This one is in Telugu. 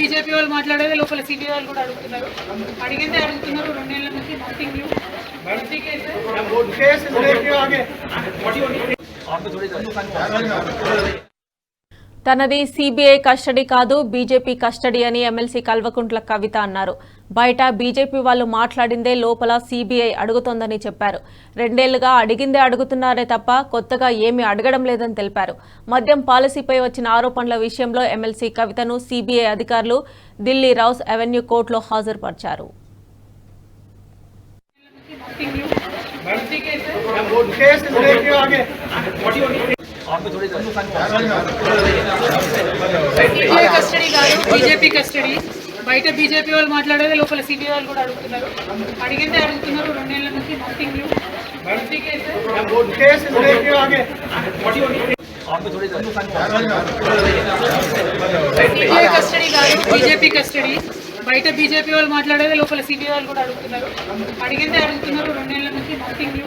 బీజేపీ వాళ్ళు మాట్లాడేది లోపల సిబిఐ వాళ్ళు కూడా అడుగుతున్నారు. అడిగిందే అడుగుతున్నారు. 2 ఏళ్ల నుంచి నథింగ్ న్యూ. తనది సిబిఐ కస్టడీ కాదు, బీజేపీ కస్టడీ అని ఎమ్మెల్సీ కల్వకుంట్ల కవిత అన్నారు. బయట బీజేపీ వాళ్ళు మాట్లాడిందే లోపల సిబిఐ అడుగుతోందని చెప్పారు. 2 ఏళ్లుగా అడిగిందే అడుగుతున్నారే తప్ప కొత్తగా ఏమీ అడగడం లేదని తెలిపారు. మద్యం పాలసీపై వచ్చిన ఆరోపణల విషయంలో ఎమ్మెల్సీ కవితను సిబిఐ అధికారులు ఢిల్లీ రౌస్ అవెన్యూ కోర్టులో హాజరుపరిచారు. కస్టడీ కాదు, బీజేపీ కస్టడీ. బయట బీజేపీ వాళ్ళు మాట్లాడేది లోపల సిబిఐ వాళ్ళు కూడా అడుగుతున్నారు. అడిగిందే అడుగుతున్నారు. 2 ఏళ్ల నుంచి నథింగ్ న్యూ. కస్టడీ కాదు, బీజేపీ కస్టడీ. బయట బీజేపీ వాళ్ళు మాట్లాడేది లోపల సిబిఐ వాళ్ళు కూడా అడుగుతున్నారు. అడిగిందే అడుగుతున్నారు. 2 ఏళ్ల నుంచి నథింగ్ న్యూ.